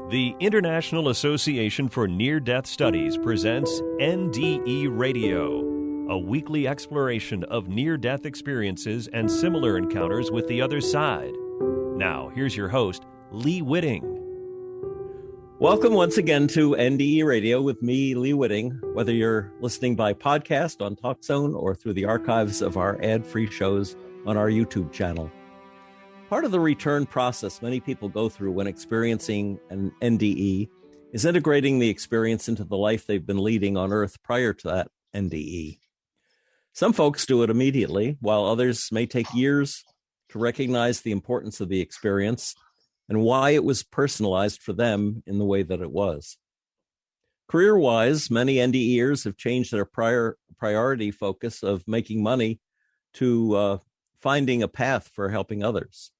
The International Association for Near-Death Studies presents NDE Radio, a weekly exploration of near-death experiences and similar encounters with the other side. Now, here's your host, Lee Witting. Welcome once again to NDE Radio with me, Lee Witting, whether you're listening by podcast on TalkZone or through the archives of our ad-free shows on our YouTube channel. Part of the return process many people go through when experiencing an NDE is integrating the experience into the life they've been leading on Earth prior to that NDE. Some folks do it immediately, while others may take years to recognize the importance of the experience and why it was personalized for them in the way that it was. Career-wise, many NDEers have changed their priority focus of making money to finding a path for helping others.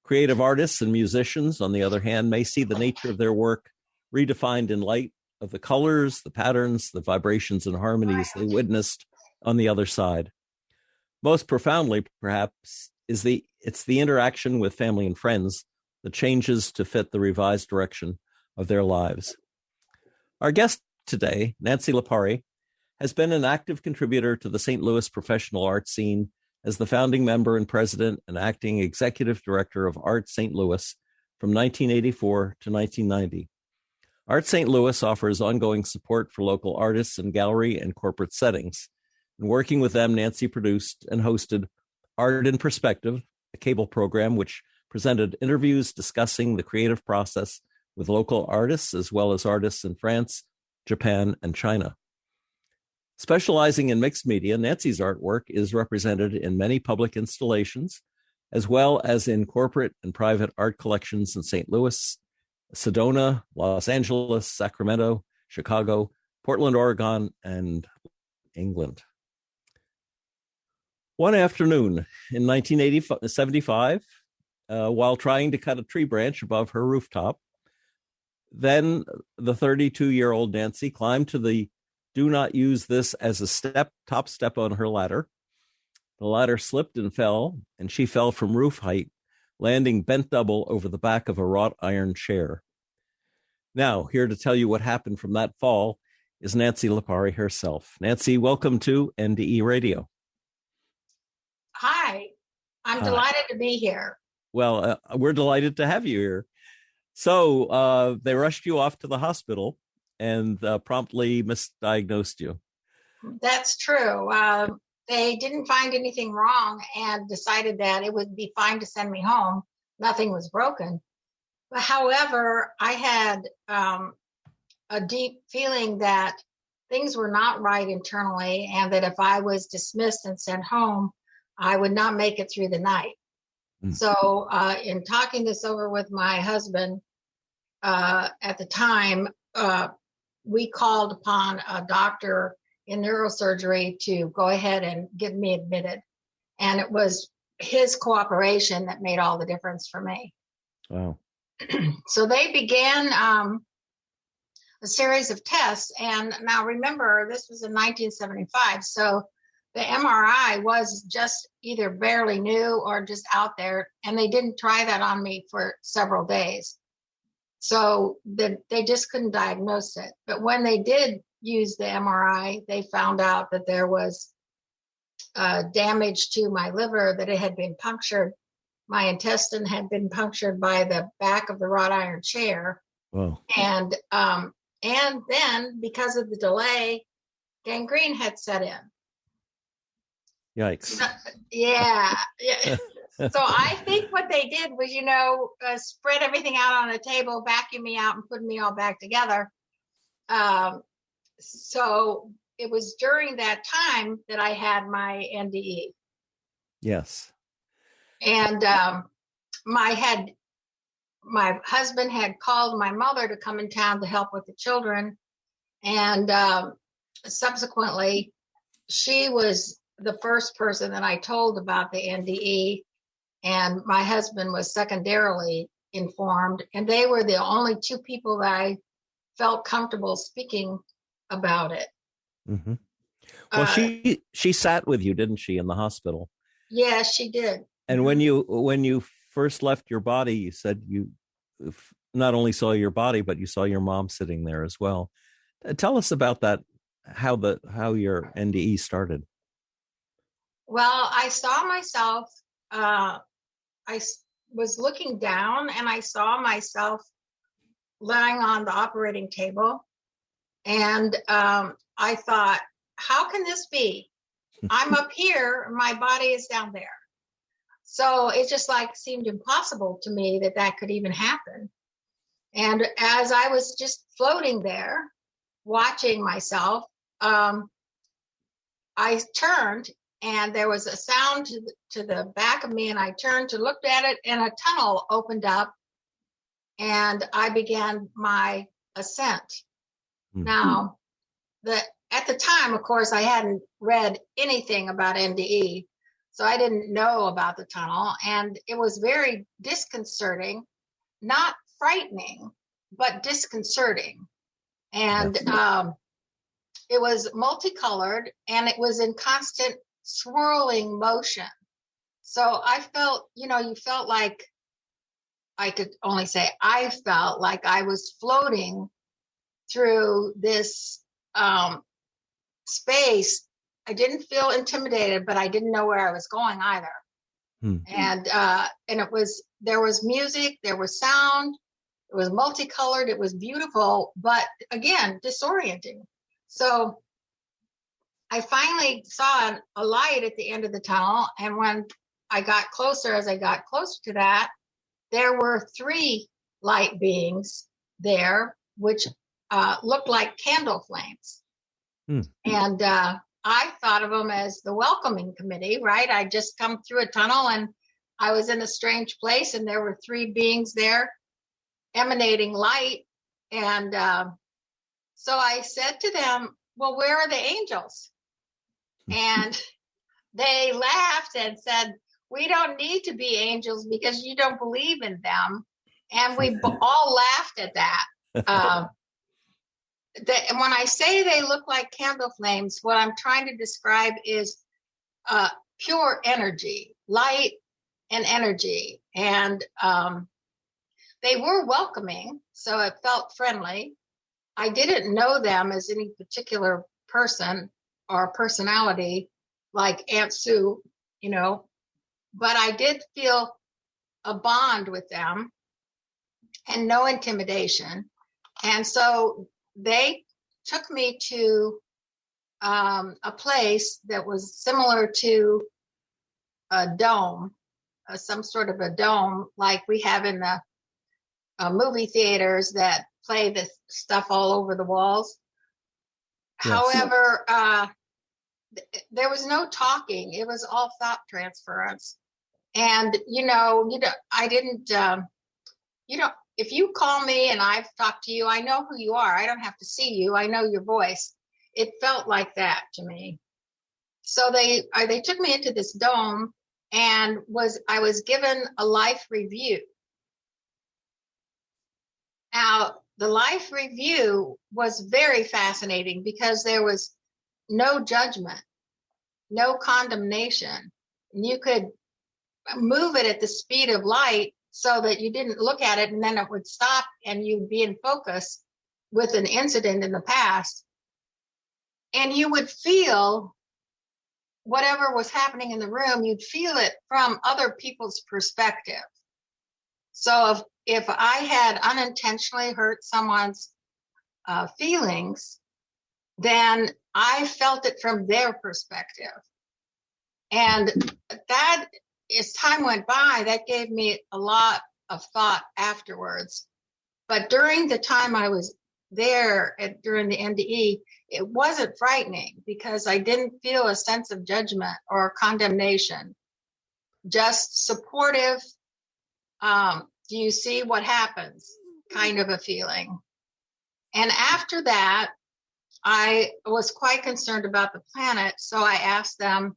Creative artists and musicians, on the other hand, may see the nature of their work redefined in light of the colors, the patterns, the vibrations and harmonies they witnessed on the other side. Most profoundly, perhaps, it's the interaction with family and friends that changes to fit the revised direction of their lives. Our guest today, Nancy Lipari, has been an active contributor to the St. Louis professional art scene as the founding member and president and acting executive director of Art St. Louis from 1984 to 1990. Art St. Louis offers ongoing support for local artists in gallery and corporate settings. And working with them, Nancy produced and hosted Art in Perspective, a cable program which presented interviews discussing the creative process with local artists as well as artists in France, Japan, and China. Specializing in mixed media, Nancy's artwork is represented in many public installations, as well as in corporate and private art collections in St. Louis, Sedona, Los Angeles, Sacramento, Chicago, Portland, Oregon, and England. One afternoon in 1975, while trying to cut a tree branch above her rooftop, then the 32-year-old Nancy climbed to the "Do not use this as a top step on her ladder." The ladder slipped and fell, and she fell from roof height, landing bent double over the back of a wrought iron chair. Now, here to tell you what happened from that fall is Nancy Lipari herself. Nancy, welcome to NDE Radio. Hi, I'm delighted to be here. Well, we're delighted to have you here. So they rushed you off to the hospital and promptly misdiagnosed you. That's true. They didn't find anything wrong and decided that it would be fine to send me home. Nothing was broken. But however, I had a deep feeling that things were not right internally and that if I was dismissed and sent home, I would not make it through the night. So in talking this over with my husband at the time, we called upon a doctor in neurosurgery to go ahead and get me admitted. And it was his cooperation that made all the difference for me. Wow. So they began a series of tests. And now remember, this was in 1975. So the MRI was just either barely new or just out there. And they didn't try that on me for several days. So they just couldn't diagnose it. But when they did use the MRI, they found out that there was damage to my liver, that it had been punctured. My intestine had been punctured by the back of the wrought iron chair. Wow. And then because of the delay, gangrene had set in. Yikes. Yeah. So I think what they did was, spread everything out on a table, vacuum me out and put me all back together. So it was during that time that I had my NDE. Yes. And my husband had called my mother to come in town to help with the children. And subsequently, she was the first person that I told about the NDE. And my husband was secondarily informed, and they were the only two people that I felt comfortable speaking about it. Mm-hmm. Well, she sat with you, didn't she, in the hospital? Yeah, she did. And when you first left your body, you said you not only saw your body, but you saw your mom sitting there as well. Tell us about that, how your NDE started. Well, I saw myself, was looking down and I saw myself lying on the operating table. And I thought, how can this be? I'm up here, my body is down there. So it just like seemed impossible to me that that could even happen. And as I was just floating there, watching myself, I turned and there was a sound to the back of me, and I turned to look at it, and a tunnel opened up and I began my ascent. Mm-hmm. Now, at the time, of course, I hadn't read anything about NDE, so I didn't know about the tunnel, and it was very disconcerting, not frightening, but disconcerting. And it was multicolored, and it was in constant swirling motion. So I felt, you felt like, I could only say I felt like I was floating through this space. I didn't feel intimidated, but I didn't know where I was going either. And there was music, there was sound, it was multicolored, it was beautiful, but again, disorienting. So I finally saw a light at the end of the tunnel, and when I got closer, as I got closer to that, there were 3 light beings there, which looked like candle flames. And I thought of them as the welcoming committee, right? I just come through a tunnel and I was in a strange place, and there were 3 beings there emanating light. And so I said to them, well, where are the angels? And they laughed and said, we don't need to be angels because you don't believe in them. And we all laughed at that. When I say they look like candle flames, what I'm trying to describe is pure energy, light and energy. And they were welcoming, so it felt friendly. I didn't know them as any particular person or personality like Aunt Sue, but I did feel a bond with them and no intimidation. And so they took me to a place that was similar to a dome, some sort of a dome like we have in the movie theaters that play the stuff all over the walls. Yes. However, there was no talking. It was all thought transference. And, I didn't, if you call me and I've talked to you, I know who you are. I don't have to see you. I know your voice. It felt like that to me. So they took me into this dome, and I was given a life review. Now, the life review was very fascinating because there was no judgment, no condemnation. You could move it at the speed of light so that you didn't look at it and then it would stop and you'd be in focus with an incident in the past. And you would feel whatever was happening in the room, you'd feel it from other people's perspective. So if I had unintentionally hurt someone's feelings, then I felt it from their perspective. And that, as time went by, that gave me a lot of thought afterwards. But during the time I was there during the NDE, it wasn't frightening because I didn't feel a sense of judgment or condemnation, just supportive. Do you see what happens? Kind of a feeling. And after that, I was quite concerned about the planet. So I asked them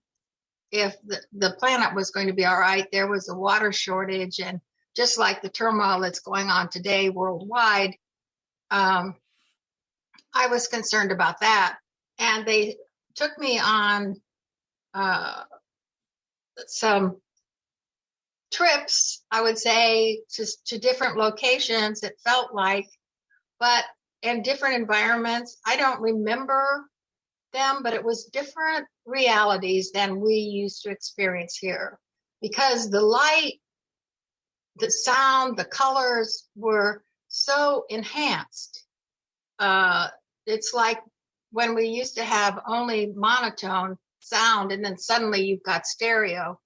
if the planet was going to be all right. There was a water shortage, and just like the turmoil that's going on today worldwide, I was concerned about that. And they took me on some trips, I would say, to different locations, it felt like, but in different environments. I don't remember them, but it was different realities than we used to experience here, because the light, the sound, the colors were so enhanced. It's like when we used to have only monotone sound, and then suddenly you've got stereo.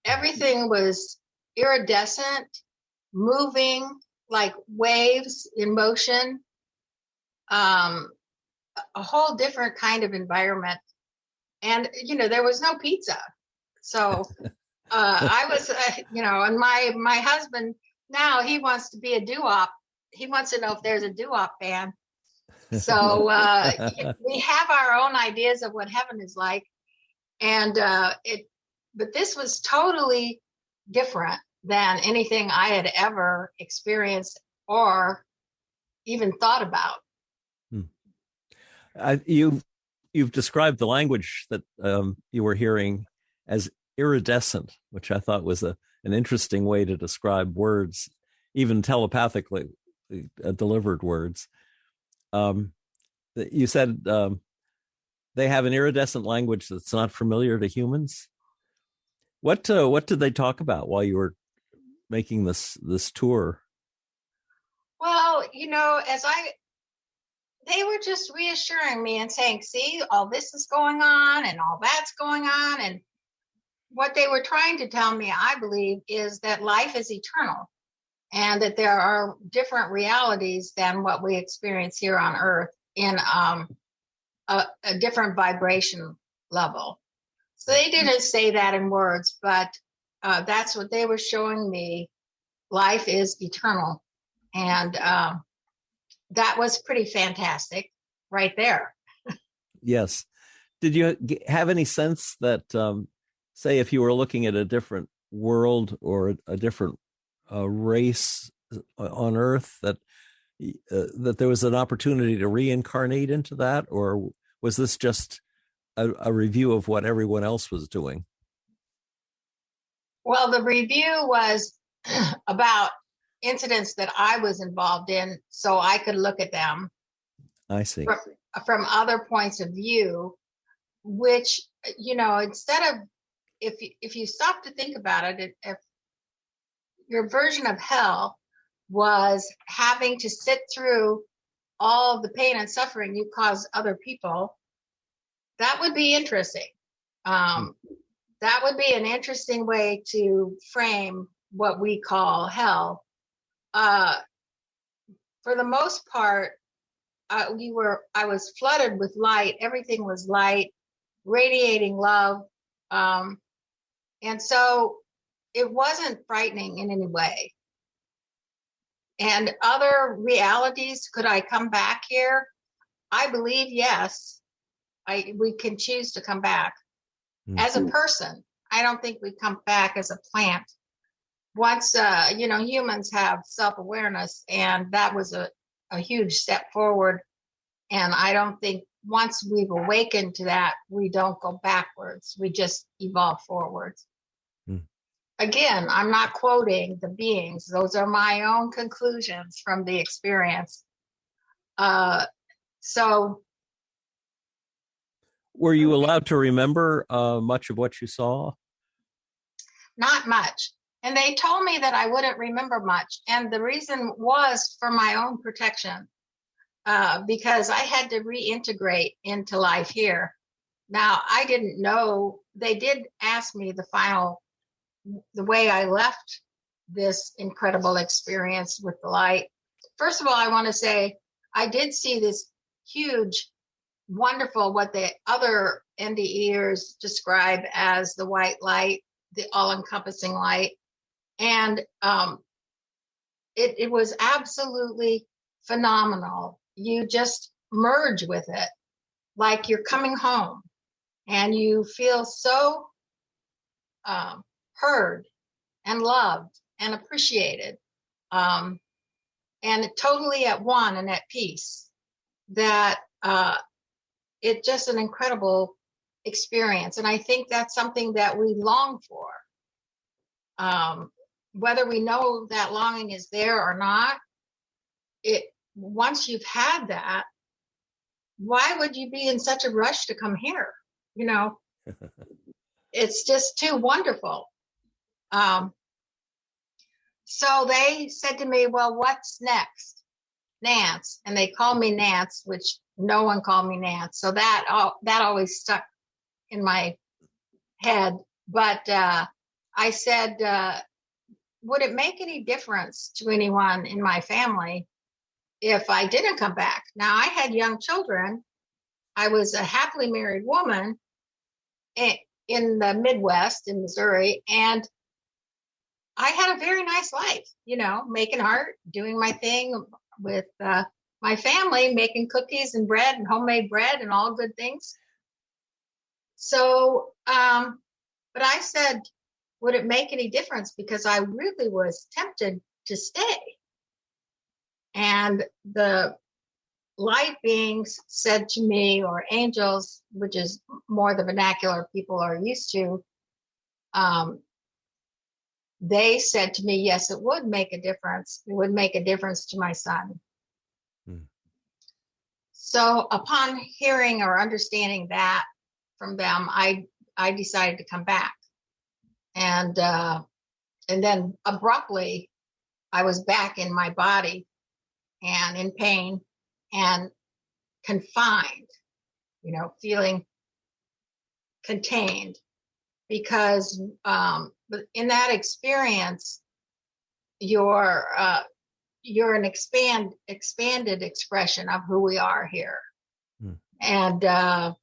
Everything was iridescent, moving like waves in motion. A whole different kind of environment. And, there was no pizza. So I was, and my husband now, he wants to be a doo-wop. He wants to know if there's a doo-wop band. So we have our own ideas of what heaven is like. And but this was totally different than anything I had ever experienced or even thought about. You've described the language that you were hearing as iridescent, which I thought was an interesting way to describe words, even telepathically delivered words. You said they have an iridescent language that's not familiar to humans. What did they talk about while you were making this tour? Well, they were just reassuring me and saying, see, all this is going on and all that's going on. And what they were trying to tell me, I believe, is that life is eternal and that there are different realities than what we experience here on Earth in a different vibration level. So they didn't say that in words, but that's what they were showing me. Life is eternal. And that was pretty fantastic right there. Yes. Did you have any sense that, say, if you were looking at a different world or a different race on Earth, that there was an opportunity to reincarnate into that? Or was this just a review of what everyone else was doing? Well, the review was about incidents that I was involved in, so I could look at them. I see. From other points of view, which, instead of, if you stop to think about it, if your version of hell was having to sit through all the pain and suffering you cause other people, that would be interesting. That would be an interesting way to frame what we call hell. For the most part, I was flooded with light. Everything was light, radiating love. And so it wasn't frightening in any way. And other realities, could I come back here? I believe yes. We can choose to come back. As a person. I don't think we come back as a plant. Once, humans have self-awareness, and that was a huge step forward. And I don't think once we've awakened to that, we don't go backwards. We just evolve forwards. Again, I'm not quoting the beings. Those are my own conclusions from the experience. So. Were you allowed to remember much of what you saw? Not much. And they told me that I wouldn't remember much. And the reason was for my own protection, because I had to reintegrate into life here. Now, I didn't know. They did ask me the way I left this incredible experience with the light. First of all, I want to say I did see this huge, wonderful, what the other NDEers describe as the white light, the all-encompassing light. And it was absolutely phenomenal. You just merge with it like you're coming home, and you feel so heard and loved and appreciated, and totally at one and at peace, that it's just an incredible experience. And I think that's something that we long for. whether we know that longing is there or not, once you've had that, why would you be in such a rush to come here? It's just too wonderful. So they said to me, well, what's next? Nance. And they called me Nance, which no one called me Nance. So that always stuck in my head. But I said, would it make any difference to anyone in my family if I didn't come back? Now, I had young children. I was a happily married woman in the Midwest, in Missouri, and I had a very nice life, making art, doing my thing with my family, making cookies and bread and homemade bread and all good things. So, but I said, would it make any difference? Because I really was tempted to stay. And the light beings said to me, or angels, which is more the vernacular people are used to, they said to me, yes, it would make a difference. It would make a difference to my son. So upon hearing or understanding that from them, I decided to come back. And then abruptly, I was back in my body and in pain and confined, feeling contained, because in that experience, you're an expanded expression of who we are here. And the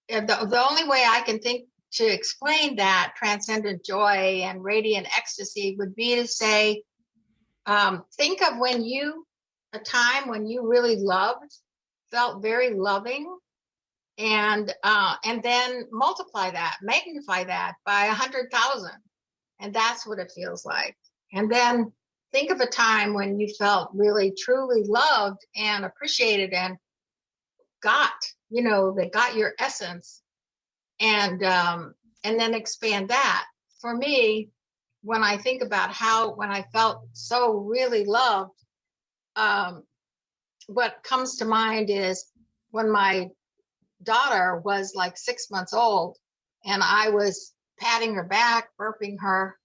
only way I can think to explain that transcendent joy and radiant ecstasy would be to say, think of a time when you really loved, felt very loving, and then multiply that, magnify that by 100,000, and that's what it feels like. And then think of a time when you felt really truly loved and appreciated and they got your essence, and then expand that. For me, when I think about when I felt so really loved, what comes to mind is when my daughter was like 6 months old, and I was patting her back, burping her,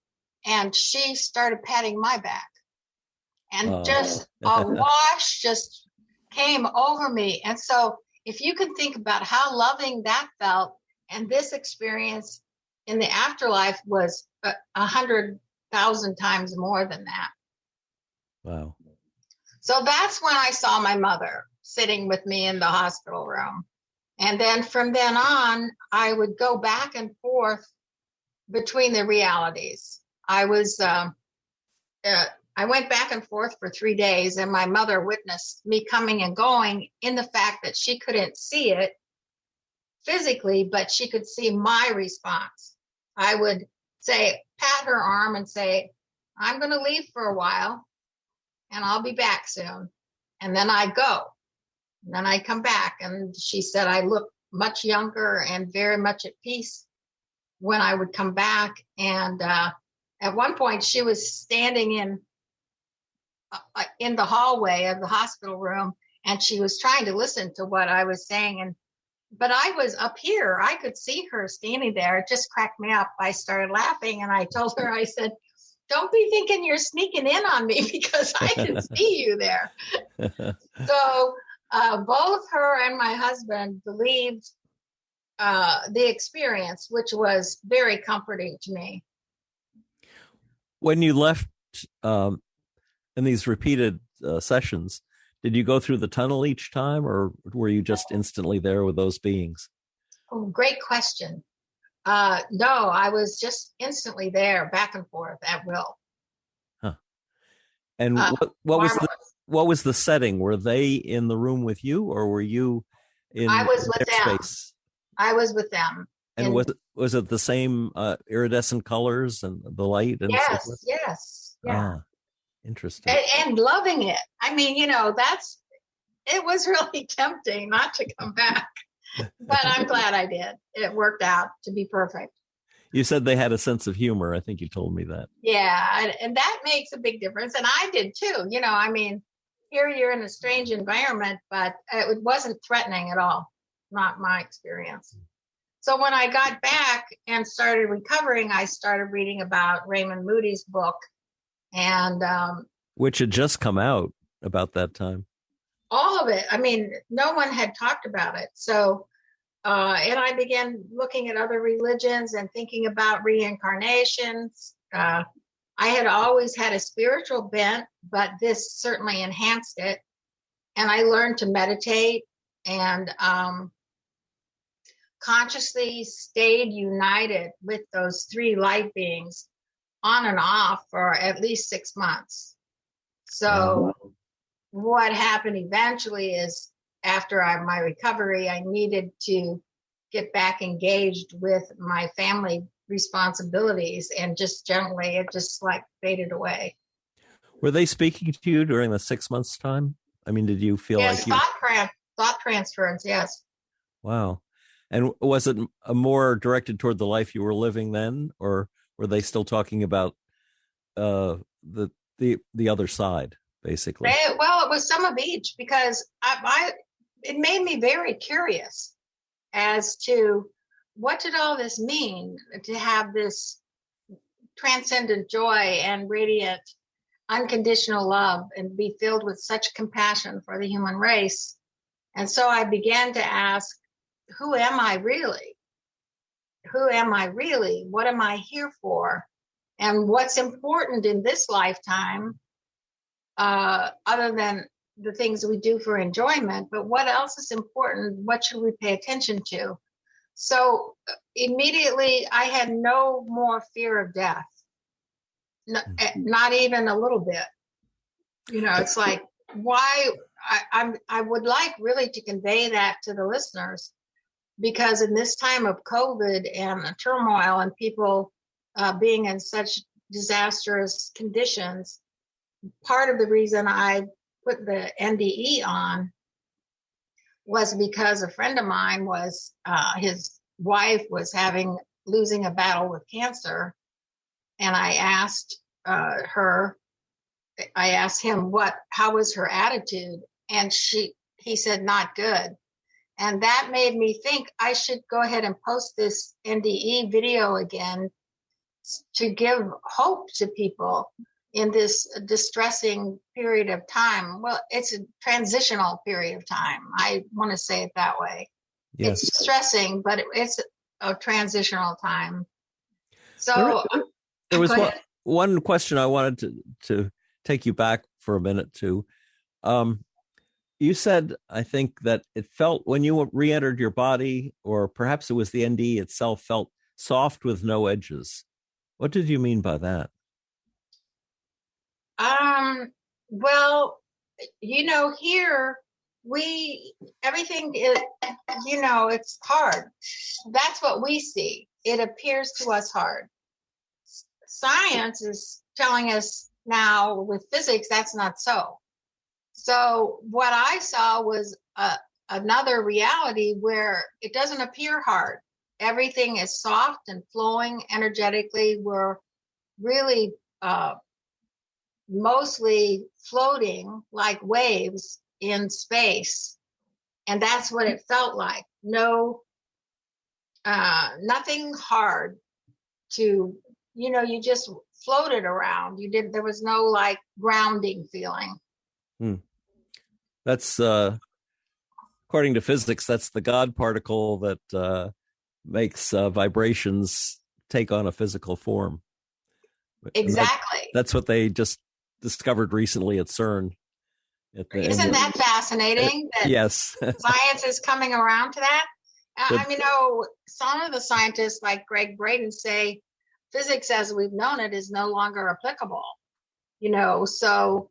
and she started patting my back, and just a wash just came over me. And so if you can think about how loving that felt, and this experience in the afterlife was 100,000 times more than that. Wow. So that's when I saw my mother sitting with me in the hospital room. And then from then on, I would go back and forth between the realities. I went back and forth for 3 days, and my mother witnessed me coming and going in the fact that she couldn't see it physically, but she could see my response. I would pat her arm and say, I'm going to leave for a while and I'll be back soon. And then I'd go. And then I'd come back. And she said I looked much younger and very much at peace when I would come back. And at one point, she was standing in the hallway of the hospital room, and she was trying to listen to what I was saying. But I was up here. I could see her standing there. It just cracked me up. I started laughing, and I told her, I said, don't be thinking you're sneaking in on me, because I can see you there. So both her and my husband believed the experience, which was very comforting to me. When you left in these repeated sessions, did you go through the tunnel each time, or were you just instantly there with those beings? Oh, great question. No, I was just instantly there, back and forth at will. Huh. And what was the setting? Were they in the room with you, or were you in I was with them. Space? I was with them. And was it the same iridescent colors and the light? And yes, so forth? Yes. Yeah. Interesting. And loving it. I mean, it was really tempting not to come back, but I'm glad I did. It worked out to be perfect. You said they had a sense of humor. I think you told me that. Yeah, and that makes a big difference. And I did too. I mean, here you're in a strange environment, but it wasn't threatening at all. Not my experience. So when I got back and started recovering, I started reading about Raymond Moody's book, and which had just come out about that time. All of it. I mean, no one had talked about it. So, and I began looking at other religions and thinking about reincarnations. I had always had a spiritual bent, but this certainly enhanced it. And I learned to meditate and consciously stayed united with those three light beings on and off for at least 6 months. So what happened eventually is after my recovery, I needed to get back engaged with my family responsibilities, and just generally it just like faded away. Were they speaking to you during the 6 months time? I mean, did you feel yes, like thought transference, yes. Wow. And was it more directed toward the life you were living then, or were they still talking about the other side, basically? Well, it was some of each, because it made me very curious as to what did all this mean, to have this transcendent joy and radiant unconditional love and be filled with such compassion for the human race. And so I began to ask, who am I really? Who am I really? What am I here for? And what's important in this lifetime, other than the things we do for enjoyment, but what else is important? What should we pay attention to? So immediately I had no more fear of death, not even a little bit. It's like, why? I would like really to convey that to the listeners, because in this time of COVID and the turmoil and people being in such disastrous conditions, part of the reason I put the NDE on was because a friend of mine was, his wife was losing a battle with cancer. And I asked him how was her attitude? And he said, not good. And that made me think I should go ahead and post this NDE video again to give hope to people in this distressing period of time. Well, it's a transitional period of time. I want to say it that way. Yes. It's stressing, but it's a transitional time. So there was one question I wanted to take you back for a minute to. You said, I think, that it felt when you re-entered your body, or perhaps it was the NDE itself, felt soft with no edges. What did you mean by that? Well, here everything is, it's hard. That's what we see. It appears to us hard. Science is telling us now with physics, that's not so. So what I saw was another reality where it doesn't appear hard. Everything is soft and flowing energetically. We're really mostly floating like waves in space. And that's what it felt like. No, nothing hard to, you just floated around. There was no like grounding feeling. That's, according to physics, that's the God particle that makes vibrations take on a physical form. Exactly. That's what they just discovered recently at CERN. Isn't that fascinating? That yes. Science is coming around to that. Some of the scientists like Greg Braden say physics as we've known it is no longer applicable, so,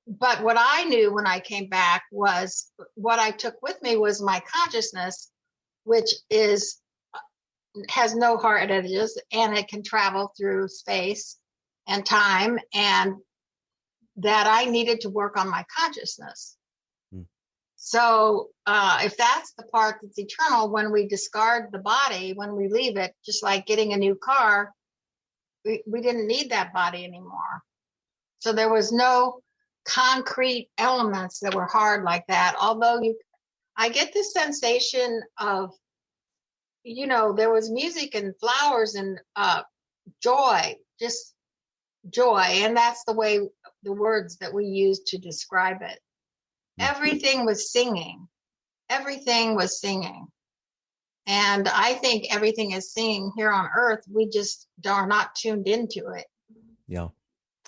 but what I knew when I came back was what I took with me was my consciousness, which has no hard edges, and it can travel through space and time, and that I needed to work on my consciousness. So if that's the part that's eternal, when we discard the body, when we leave it, just like getting a new car, we didn't need that body anymore. So there was no concrete elements that were hard like that. Although I get this sensation of, there was music and flowers and joy, just joy. And that's the way the words that we use to describe it. Everything was singing. Everything was singing. And I think everything is singing here on earth. We just are not tuned into it. Yeah.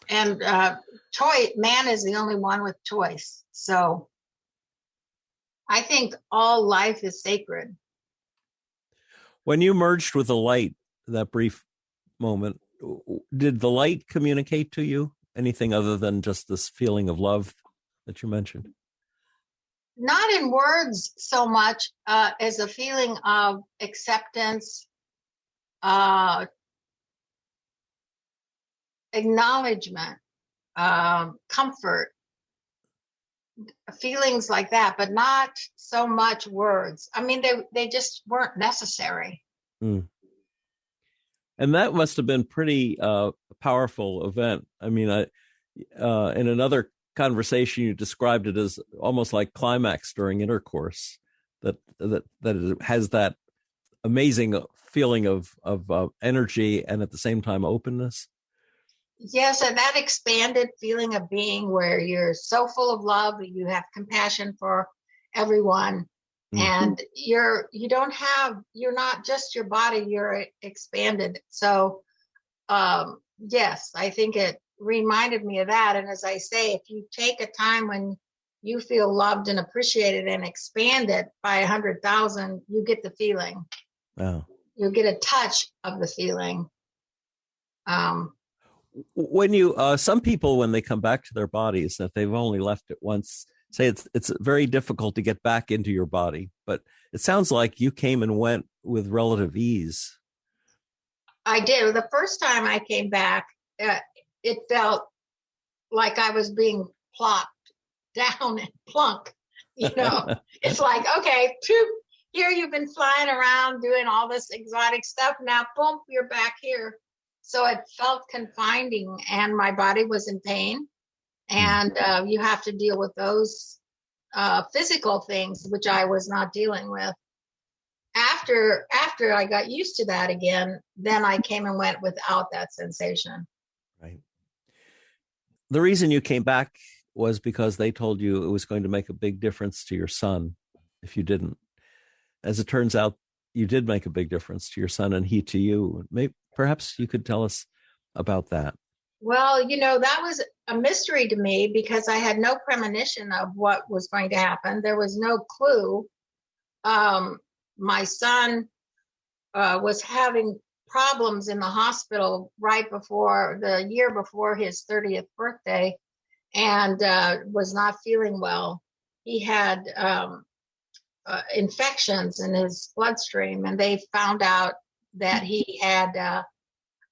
And man is the only one with choice. So I think all life is sacred. When you merged with the light, that brief moment, did the light communicate to you anything other than just this feeling of love that you mentioned? Not in words so much as a feeling of acceptance, acknowledgement, comfort, feelings like that, but not so much words. I mean, they just weren't necessary. And that must have been pretty powerful event. I mean, in another conversation, you described it as almost like climax during intercourse, that it has that amazing feeling of energy and at the same time openness. Yes, and that expanded feeling of being where you're so full of love that you have compassion for everyone. And you're not just your body, you're expanded. So yes, I think it reminded me of that. And as I say, if you take a time when you feel loved and appreciated and expand it by 100,000, you get the feeling. Wow. You get a touch of the feeling. When you some people, when they come back to their bodies, if they've only left it once, say it's very difficult to get back into your body, but it sounds like you came and went with relative ease. I did. The first time I came back, it felt like I was being plopped down and plunk. It's like, okay, here you've been flying around doing all this exotic stuff. Now, boom, you're back here. So it felt confining, and my body was in pain. And you have to deal with those physical things, which I was not dealing with. After I got used to that again, then I came and went without that sensation. Right. The reason you came back was because they told you it was going to make a big difference to your son if you didn't. As it turns out, you did make a big difference to your son and he to you. Perhaps you could tell us about that. Well, that was a mystery to me because I had no premonition of what was going to happen. There was no clue. My son was having problems in the hospital right before the year before his 30th birthday and was not feeling well. He had infections in his bloodstream, and they found out that he had a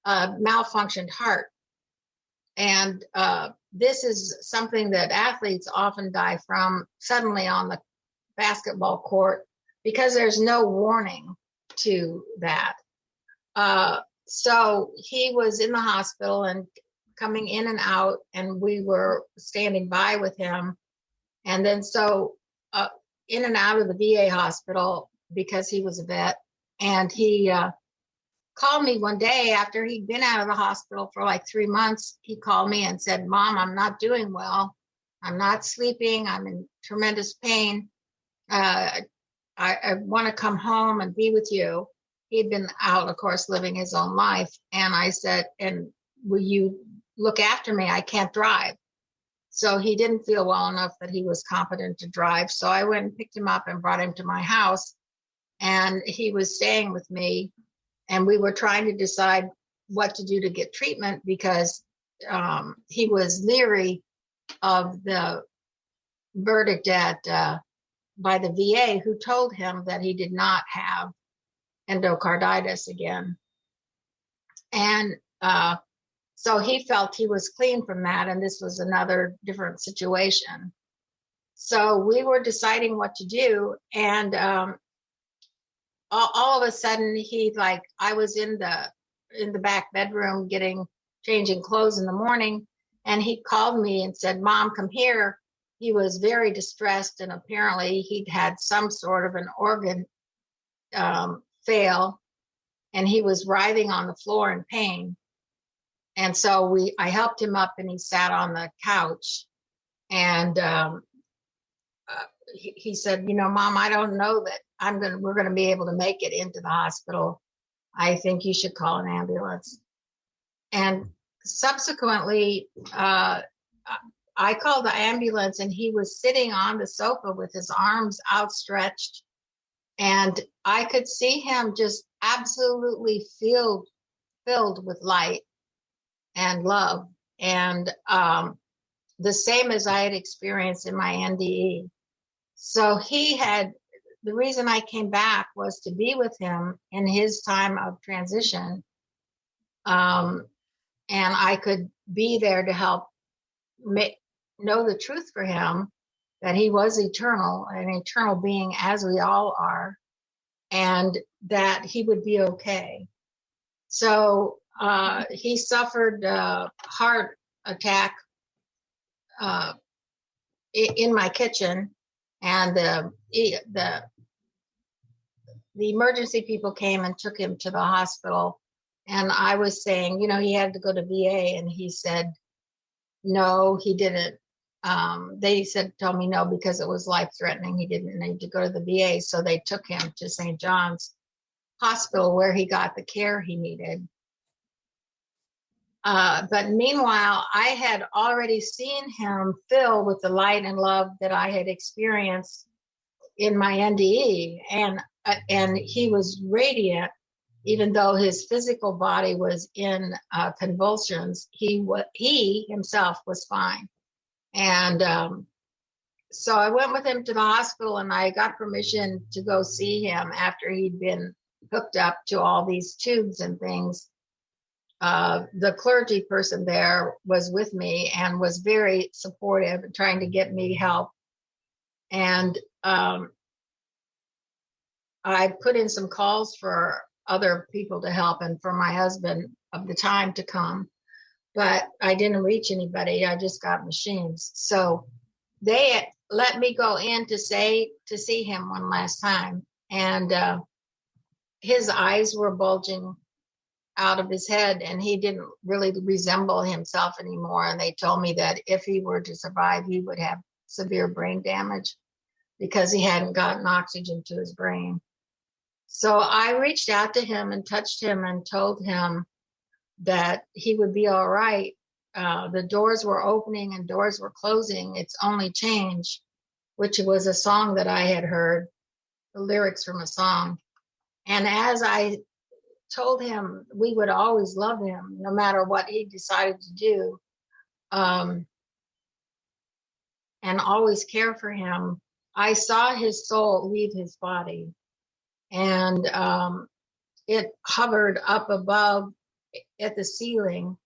malfunctioned heart. And this is something that athletes often die from suddenly on the basketball court because there's no warning to that. So he was in the hospital and coming in and out, and we were standing by with him. And then in and out of the VA hospital because he was a vet. And he called me one day after he'd been out of the hospital for like 3 months. He called me and said, "Mom, I'm not doing well. I'm not sleeping. I'm in tremendous pain. I want to come home and be with you." He'd been out, of course, living his own life. And I said, "And will you look after me? I can't drive." So he didn't feel well enough that he was competent to drive. So I went and picked him up and brought him to my house. And he was staying with me. And we were trying to decide what to do to get treatment because he was leery of the verdict by the VA, who told him that he did not have endocarditis again. And so he felt he was clean from that, and this was another different situation. So we were deciding what to do. And all of a sudden, I was in the back bedroom changing clothes in the morning. And he called me and said, "Mom, come here." He was very distressed, and apparently he'd had some sort of an organ fail, and he was writhing on the floor in pain. And so I helped him up, and he sat on the couch. And he said, "Mom, I don't know that we're going to be able to make it into the hospital. I think you should call an ambulance." And subsequently, I called the ambulance, and he was sitting on the sofa with his arms outstretched. And I could see him just absolutely filled with light and love. And the same as I had experienced in my NDE. So the reason I came back was to be with him in his time of transition. And I could be there to help know the truth for him, that he was eternal, an eternal being as we all are, and that he would be okay. So he suffered a heart attack in my kitchen, and the emergency people came and took him to the hospital. And I was saying, he had to go to VA, and he said, no, he didn't. They told me no, because it was life-threatening. He didn't need to go to the VA. So they took him to St. John's Hospital, where he got the care he needed. But meanwhile, I had already seen him fill with the light and love that I had experienced in my NDE. And he was radiant, even though his physical body was in convulsions. He himself was fine. And so I went with him to the hospital, and I got permission to go see him after he'd been hooked up to all these tubes and things. The clergy person there was with me and was very supportive and trying to get me help. And I put in some calls for other people to help and for my husband of the time to come, but I didn't reach anybody. I just got machines. So they let me go in to see him one last time. And his eyes were bulging out of his head, and he didn't really resemble himself anymore. And they told me that if he were to survive, he would have severe brain damage because he hadn't gotten oxygen to his brain. So I reached out to him and touched him and told him that he would be all right. The doors were opening and doors were closing. It's only change, which was a song that I had heard, the lyrics from a song. And as I told him we would always love him no matter what he decided to do, and always care for him, I saw his soul leave his body. And it hovered up above at the ceiling.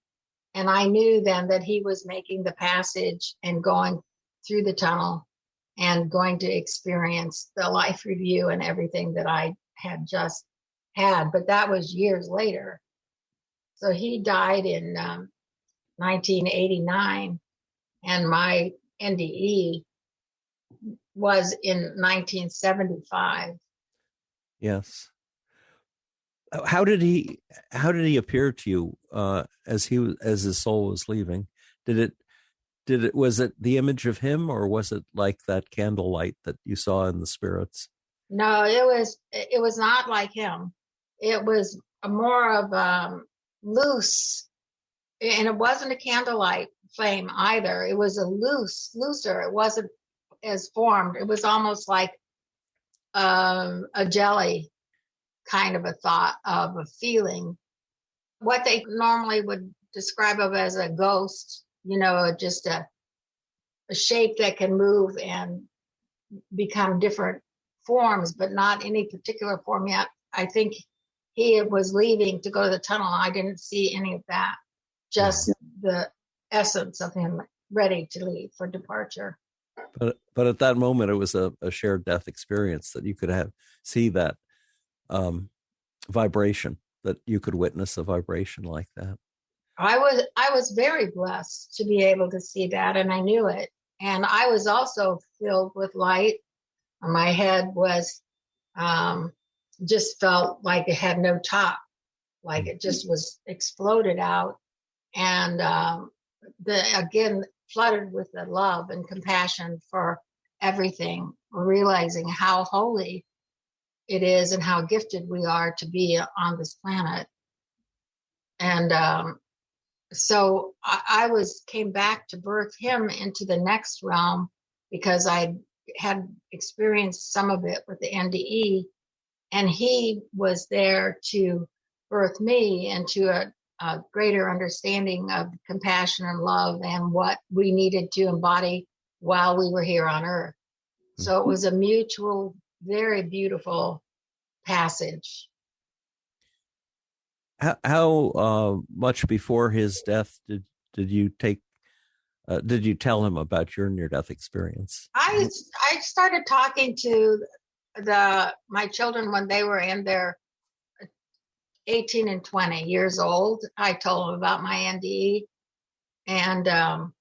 And I knew then that he was making the passage and going through the tunnel and going to experience the life review and everything that I had just had. But that was years later. So he died in 1989, and my NDE was in 1975. Yes. How did he appear to you as his soul was leaving? Was it the image of him, or was it like that candlelight that you saw in the spirits? No, it was not like him. It was more of loose, and it wasn't a candlelight flame either. It was looser. It wasn't as formed. It was almost like a jelly kind of a thought of a feeling. What they normally would describe of as a ghost, just a shape that can move and become different forms, but not any particular form yet. I think he was leaving to go to the tunnel. I didn't see any of that, just the essence of him ready to leave for departure. But at that moment, it was a shared death experience that you could see that vibration, that you could witness a vibration like that. I was very blessed to be able to see that, and I knew it. And I was also filled with light. My head was just felt like it had no top, like it just was exploded out. And again, flooded with the love and compassion for everything, realizing how holy it is and how gifted we are to be on this planet. And so I came back to birth him into the next realm, because I had experienced some of it with the NDE, and he was there to birth me into a greater understanding of compassion and love and what we needed to embody while we were here on Earth. So it was a mutual, very beautiful passage. How much before his death did you tell him about your near-death experience? I started talking to my children when they were in their 18 and 20 years old. I told them about my NDE, and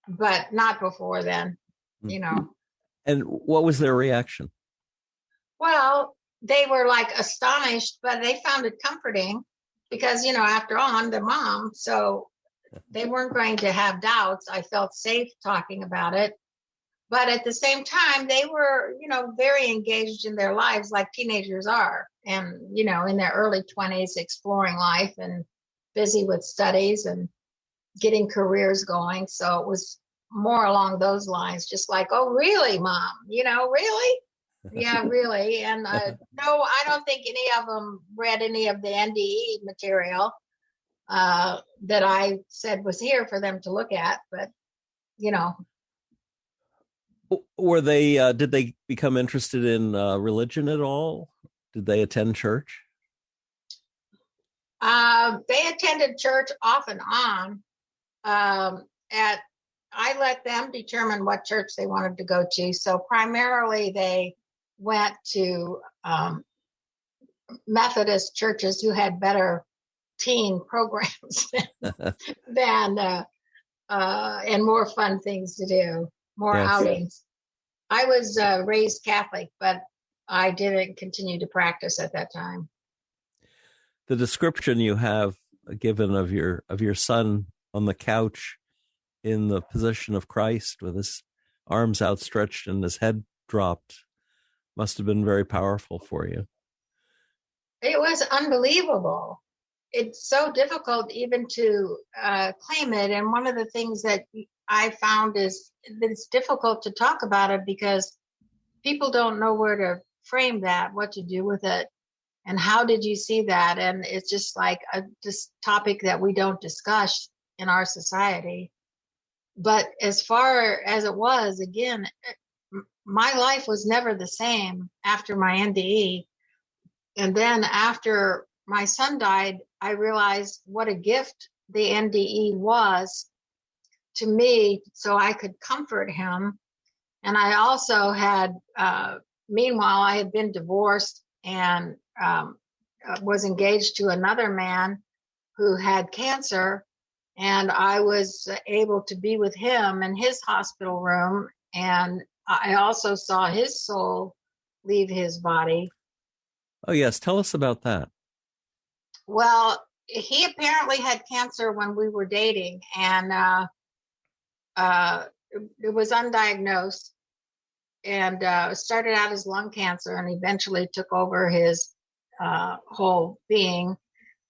but not before then, you know. And what was their reaction? Well, they were like astonished, but they found it comforting, because, you know, after all, I'm their mom, so they weren't going to have doubts. I felt safe talking about it. But at the same time, they were, you know, very engaged in their lives like teenagers are, and, you know, in their early 20s, exploring life and busy with studies and getting careers going. So it was more along those lines, just like, oh, really, Mom? You know, really? Yeah, really. And no, I don't think any of them read any of the NDE material that I said was here for them to look at. But, you know. Were they, did they become interested in religion at all? Did they attend church? They attended church off and on. I let them determine what church they wanted to go to. So primarily they went to Methodist churches who had better teen programs than and more fun things to do, more outings. I was raised Catholic, but I didn't continue to practice at that time. The description you have given of your son on the couch in the position of Christ with his arms outstretched and his head dropped must have been very powerful for you. It was unbelievable. It's so difficult even to claim it. And one of the things that I found is that it's difficult to talk about it because people don't know where to frame that, what to do with it, and how did you see that? And it's just like this topic that we don't discuss in our society. But as far as it was, again, my life was never the same after my NDE. And then after my son died, I realized what a gift the NDE was to me, so I could comfort him. And I also had, meanwhile, I had been divorced and was engaged to another man who had cancer. And I was able to be with him in his hospital room. And I also saw his soul leave his body. Oh, yes. Tell us about that. Well, he apparently had cancer when we were dating, and it was undiagnosed, and started out as lung cancer and eventually took over his whole being,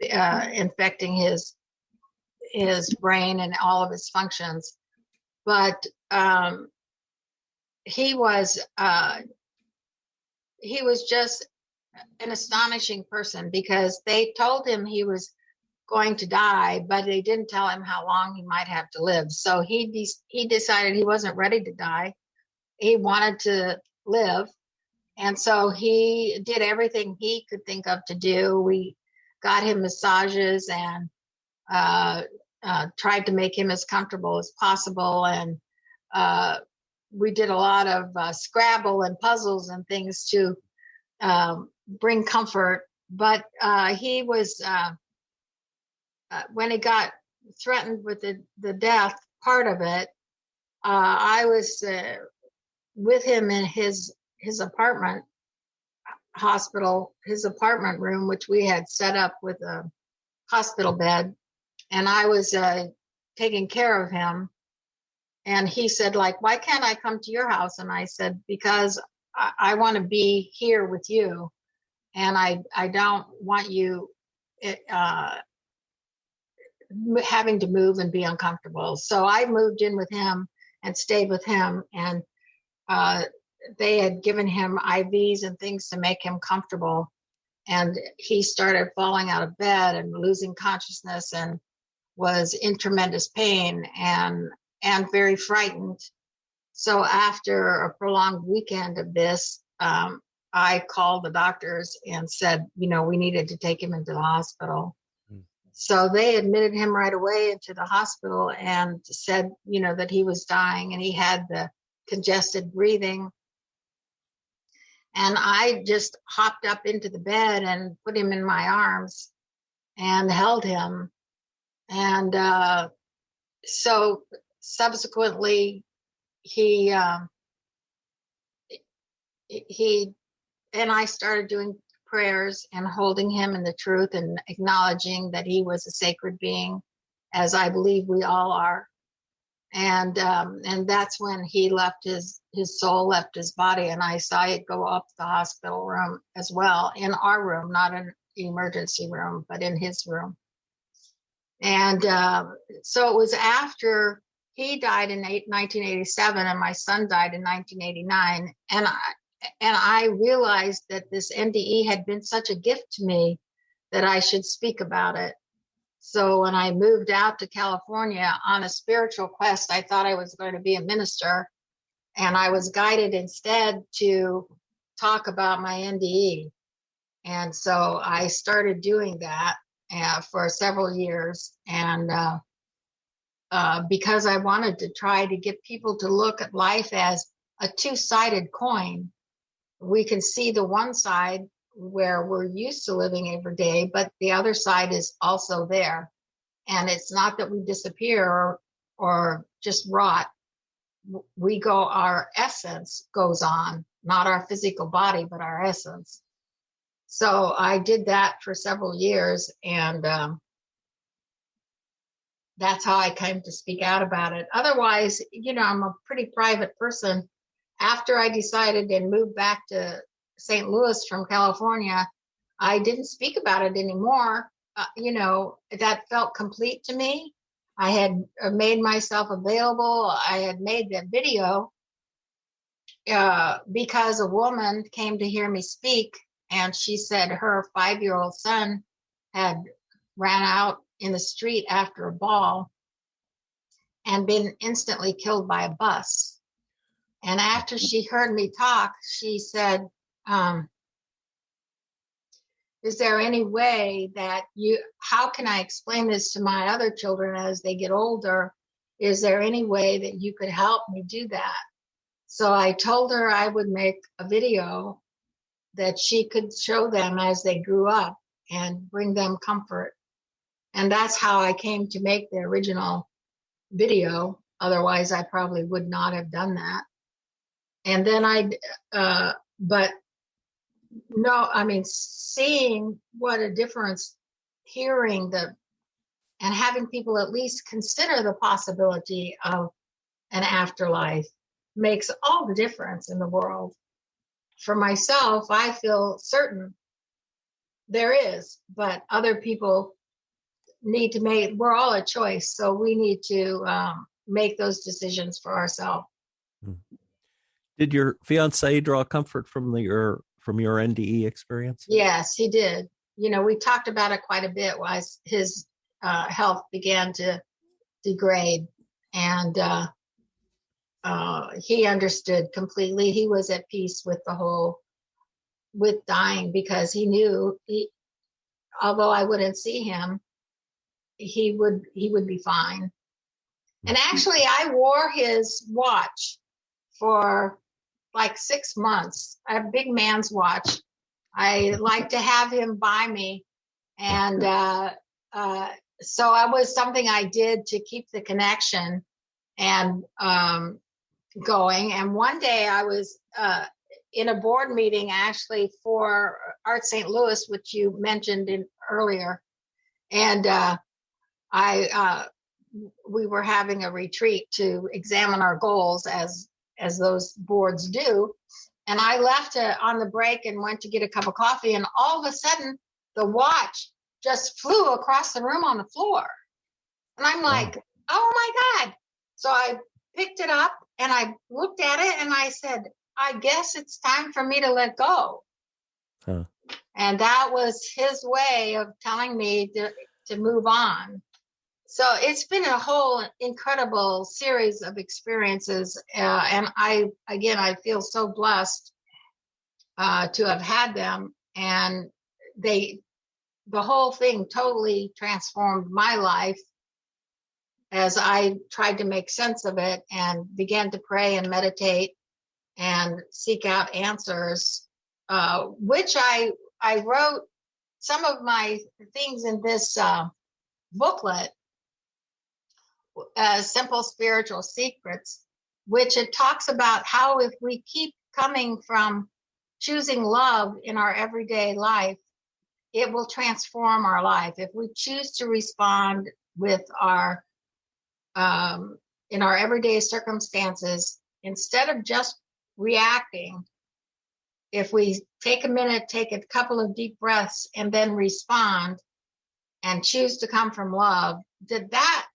infecting his brain and all of his functions. But he was just an astonishing person, because they told him he was going to die, but they didn't tell him how long he might have to live. So he decided he wasn't ready to die. He wanted to live. And so he did everything he could think of to do. We got him massages and tried to make him as comfortable as possible. And we did a lot of Scrabble and puzzles and things to bring comfort. But he was, when he got threatened with the death part of it, I was with him in his apartment hospital, his apartment room, which we had set up with a hospital bed. And I was taking care of him. And he said, like, why can't I come to your house? And I said, because I want to be here with you. And I don't want you having to move and be uncomfortable. So I moved in with him and stayed with him. And they had given him IVs and things to make him comfortable. And he started falling out of bed and losing consciousness and was in tremendous pain and very frightened. So after a prolonged weekend of this, I called the doctors and said, we needed to take him into the hospital. So they admitted him right away into the hospital and said, that he was dying and he had the congested breathing. And I just hopped up into the bed and put him in my arms and held him. And so subsequently, he and I started doing prayers and holding him in the truth and acknowledging that he was a sacred being, as I believe we all are. And that's when he left his soul left his body, and I saw it go up the hospital room as well, in our room, not in the emergency room, but in his room. And so it was after he died in 1987 and my son died in 1989. And I realized that this NDE had been such a gift to me that I should speak about it. So when I moved out to California on a spiritual quest, I thought I was going to be a minister. And I was guided instead to talk about my NDE. And so I started doing that for several years. And because I wanted to try to get people to look at life as a two-sided coin. We can see the one side where we're used to living every day, but the other side is also there. And it's not that we disappear or just rot. Our essence goes on, not our physical body, but our essence. So I did that for several years, and that's how I came to speak out about it. Otherwise, I'm a pretty private person. After I decided and moved back to St. Louis from California, I didn't speak about it anymore. That felt complete to me. I had made myself available. I had made that video because a woman came to hear me speak, and she said her 5-year-old son had ran out in the street after a ball and been instantly killed by a bus. And after she heard me talk, she said, is there any way that how can I explain this to my other children as they get older? Is there any way that you could help me do that? So I told her I would make a video that she could show them as they grew up and bring them comfort. And that's how I came to make the original video. Otherwise, I probably would not have done that. And then seeing what a difference, hearing and having people at least consider the possibility of an afterlife makes all the difference in the world. For myself, I feel certain there is, but other people need to we're all a choice. So we need to make those decisions for ourselves. Did your fiance draw comfort from your NDE experience? Yes, he did. We talked about it quite a bit as his health began to degrade, and he understood completely. He was at peace with with dying, because he knew although I wouldn't see him, he would be fine. And actually, I wore his watch for like 6 months, a big man's watch. I like to have him by me. And so it was something I did to keep the connection and going. And one day I was in a board meeting actually for Art St. Louis, which you mentioned earlier. And we were having a retreat to examine our goals as those boards do. And I left on the break and went to get a cup of coffee. And all of a sudden, the watch just flew across the room on the floor. And I'm like, oh my God. So I picked it up and I looked at it and I said, I guess it's time for me to let go. Huh. And that was his way of telling me to move on. So it's been a whole incredible series of experiences. And I feel so blessed to have had them. And the whole thing totally transformed my life as I tried to make sense of it and began to pray and meditate and seek out answers, which I wrote some of my things in this booklet, Simple Spiritual Secrets, which it talks about how if we keep coming from choosing love in our everyday life, it will transform our life. If we choose to respond with our in our everyday circumstances, instead of just reacting, if we take a minute, take a couple of deep breaths, and then respond and choose to come from love, that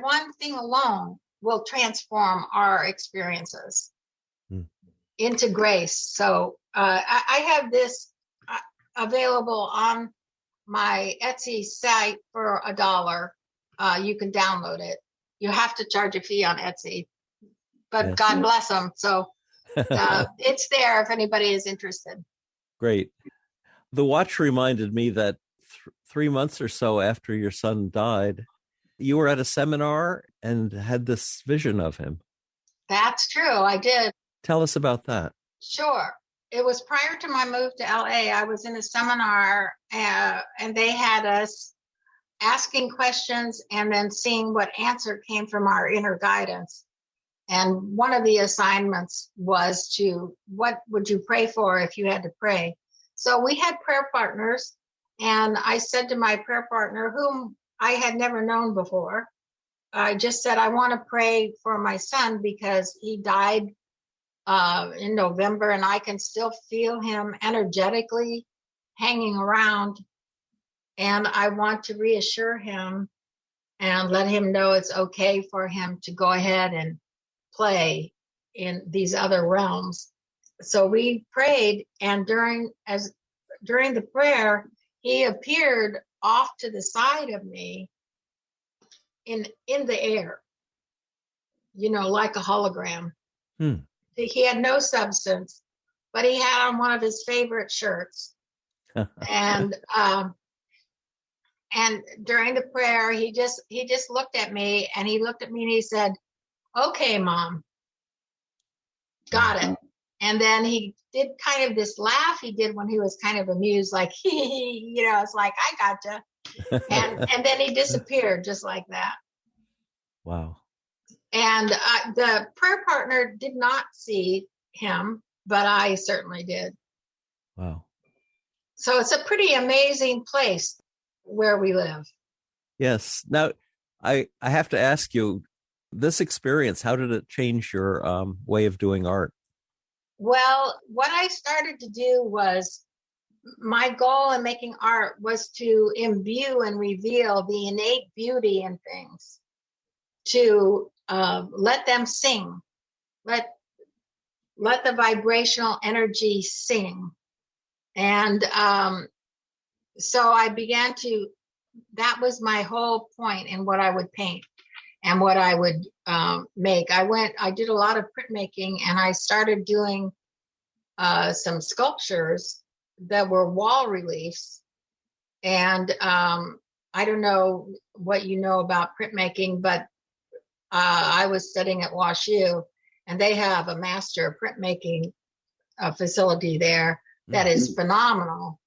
one thing alone will transform our experiences into grace. So I have this available on my Etsy site for $1. You can download it. You have to charge a fee on Etsy, but yes. God bless them. So it's there if anybody is interested. Great. The watch reminded me that 3 months or so after your son died, you were at a seminar and had this vision of him. That's true. I did. Tell us about that. Sure. It was prior to my move to LA. I was in a seminar and they had us asking questions and then seeing what answer came from our inner guidance. And one of the assignments was what would you pray for if you had to pray? So we had prayer partners, and I said to my prayer partner, whom I had never known before, I just said, I want to pray for my son because he died in November, and I can still feel him energetically hanging around. And I want to reassure him and let him know it's okay for him to go ahead and play in these other realms. So we prayed, and during the prayer, he appeared off to the side of me in the air, like a hologram. He had no substance, but he had on one of his favorite shirts. And during the prayer, he just looked at me, and he looked at me and he said, okay, Mom, got it. And then he did kind of this laugh he did when he was kind of amused, like, it's like, I gotcha. And then he disappeared just like that. Wow. And the prayer partner did not see him, but I certainly did. Wow. So it's a pretty amazing place where we live. Yes. Now, I have to ask you, this experience, how did it change your way of doing art? Well, what I started to do was, my goal in making art was to imbue and reveal the innate beauty in things, to let them sing, let the vibrational energy sing. And so I began that was my whole point in what I would paint and what I would make. I did a lot of printmaking, and I started doing some sculptures that were wall reliefs. And I don't know what you know about printmaking, but I was studying at WashU, and they have a master printmaking facility there that is phenomenal.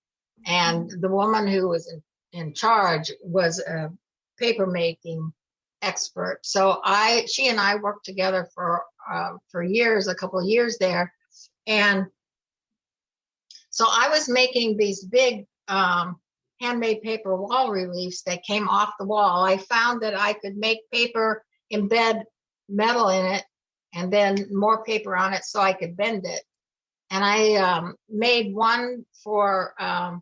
And the woman who was in charge was a paper making expert. So she and I worked together for years, a couple of years there. And so I was making these big handmade paper wall reliefs that came off the wall. I found that I could make paper, embed metal in it, and then more paper on it so I could bend it. And I made one for a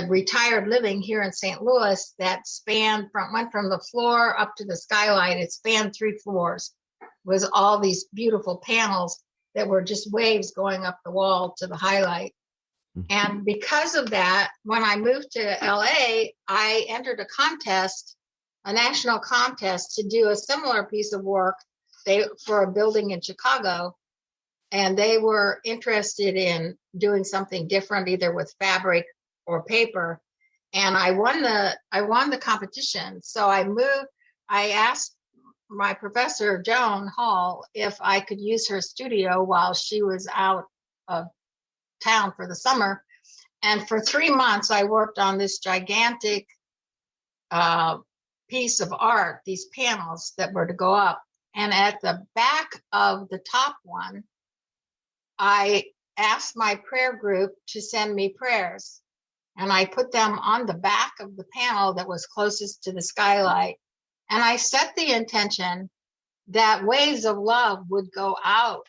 retired living here in St. Louis that went from the floor up to the skylight. It spanned 3 floors, was all these beautiful panels that were just waves going up the wall to the highlight. And because of that, when I moved to LA, I entered a national contest to do a similar piece of work for a building in Chicago. And they were interested in doing something different, either with fabric or paper. And I won the competition. So I asked my professor, Joan Hall, if I could use her studio while she was out of town for the summer. And for 3 months, I worked on this gigantic piece of art, these panels that were to go up. And at the back of the top one, I asked my prayer group to send me prayers. And I put them on the back of the panel that was closest to the skylight. And I set the intention that waves of love would go out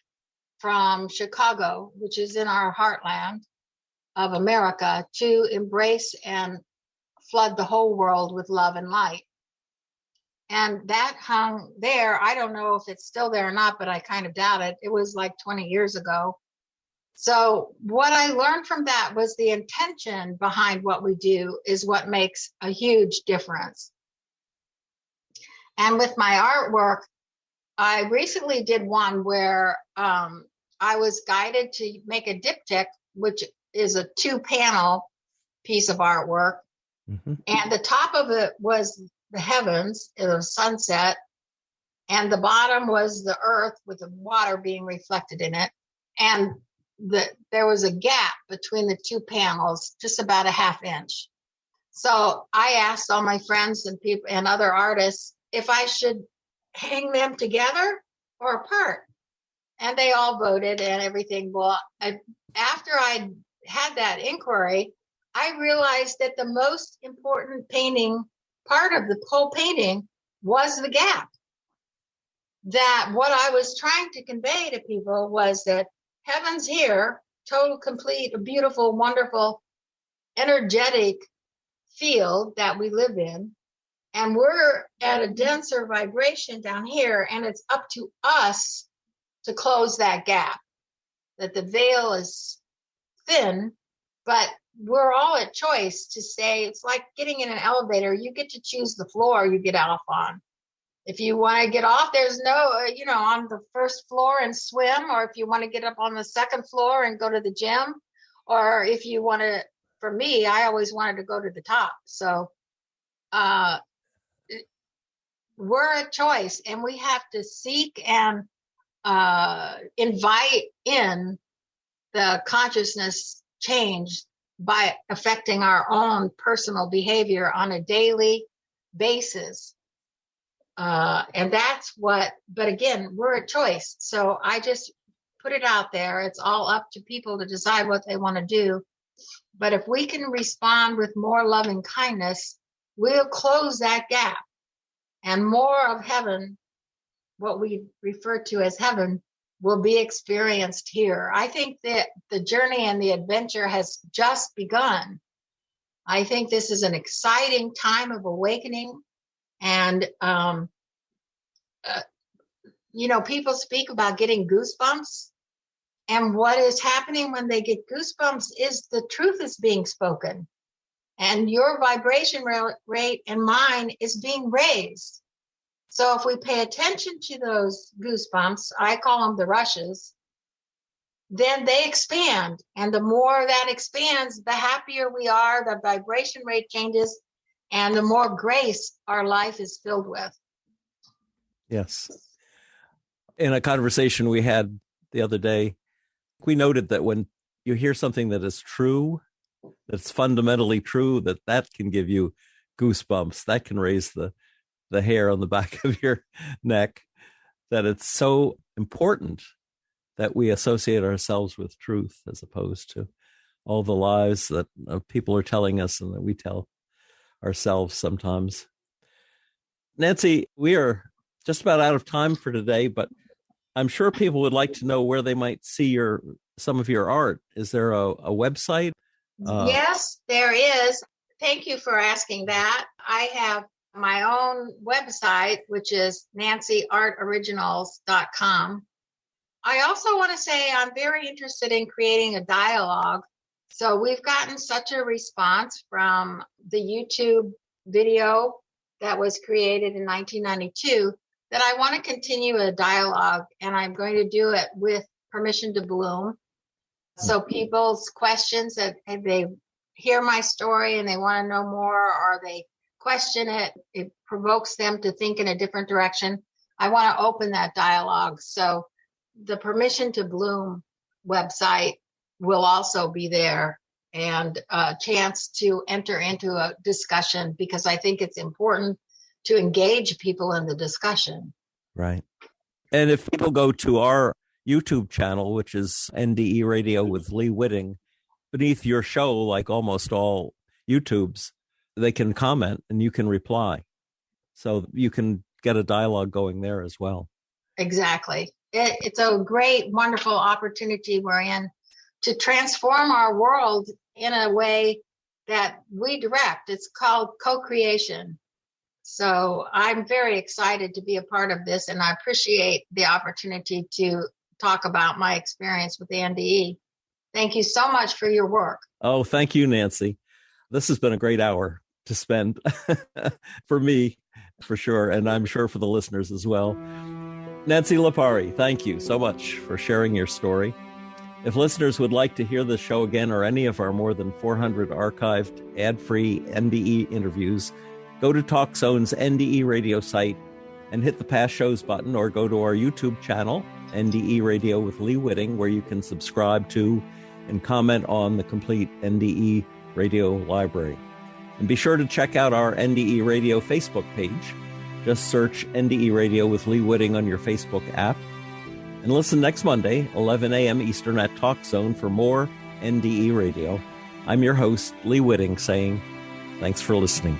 from Chicago, which is in our heartland of America, to embrace and flood the whole world with love and light. And that hung there. I don't know if it's still there or not, but I kind of doubt it. It was like 20 years ago. So what I learned from that was the intention behind what we do is what makes a huge difference. And with my artwork, I recently did one where I was guided to make a diptych, which is a 2-panel piece of artwork. Mm-hmm. And the top of it was the heavens, the sunset, and the bottom was the earth with the water being reflected in it. And there was a gap between the 2 panels, just about a ½ inch. So I asked all my friends and people and other artists if I should hang them together or apart. And they all voted and everything. Well, after I had that inquiry, I realized that the most important part of the whole painting was the gap. That what I was trying to convey to people was that heaven's here, total, complete, beautiful, wonderful, energetic field that we live in. And we're at a denser vibration down here, and it's up to us to close that gap. That the veil is thin, but we're all at choice to say, it's like getting in an elevator. You get to choose the floor you get off on. If you want to get off, there's no, on the first floor and swim, or if you want to get up on the second floor and go to the gym, or if you want to, for me, I always wanted to go to the top. So we're a choice, and we have to seek and invite in the consciousness change by affecting our own personal behavior on a daily basis. And that's but again, we're a choice. So I just put it out there. It's all up to people to decide what they want to do. But if we can respond with more loving kindness, we'll close that gap, and more of heaven, what we refer to as heaven, will be experienced here. I think that the journey and the adventure has just begun. I think this is an exciting time of awakening. And, people speak about getting goosebumps. And what is happening when they get goosebumps is the truth is being spoken. And your vibration rate and mine is being raised. So if we pay attention to those goosebumps, I call them the rushes, then they expand. And the more that expands, the happier we are, the vibration rate changes, and the more grace our life is filled with. Yes. In a conversation we had the other day, we noted that when you hear something that is true, that's fundamentally true, that can give you goosebumps. That can raise the hair on the back of your neck, that it's so important that we associate ourselves with truth as opposed to all the lies that people are telling us and that we tell ourselves sometimes. Nancy, we are just about out of time for today, but I'm sure people would like to know where they might see some of your art. Is there a website? Yes, there is. Thank you for asking that. I have my own website, which is nancyartoriginals.com. I also want to say I'm very interested in creating a dialogue. So we've gotten such a response from the YouTube video that was created in 1992 that I want to continue a dialogue, and I'm going to do it with Permission to Bloom. So people's questions that they hear my story and they want to know more, or they question it, it provokes them to think in a different direction. I want to open that dialogue. So the Permission to Bloom website will also be there, and a chance to enter into a discussion, because I think it's important to engage people in the discussion. Right. And if people go to our YouTube channel, which is NDE Radio with Lee Witting, beneath your show, like almost all YouTubes, they can comment and you can reply. So you can get a dialogue going there as well. Exactly. It's a great, wonderful opportunity we're in to transform our world in a way that we direct. It's called co-creation. So I'm very excited to be a part of this, and I appreciate the opportunity to talk about my experience with the NDE. Thank you so much for your work. Oh, thank you, Nancy. This has been a great hour to spend for me, for sure, and I'm sure for the listeners as well. Nancy Lipari, thank you so much for sharing your story. If listeners would like to hear this show again, or any of our more than 400 archived ad-free NDE interviews, go to TalkZone's NDE Radio site and hit the past shows button, or go to our YouTube channel, NDE Radio with Lee Witting, where you can subscribe to and comment on the complete NDE Radio library. And be sure to check out our NDE Radio Facebook page. Just search NDE Radio with Lee Witting on your Facebook app. And listen next Monday, 11 a.m. Eastern at TalkZone for more NDE Radio. I'm your host, Lee Witting, saying thanks for listening.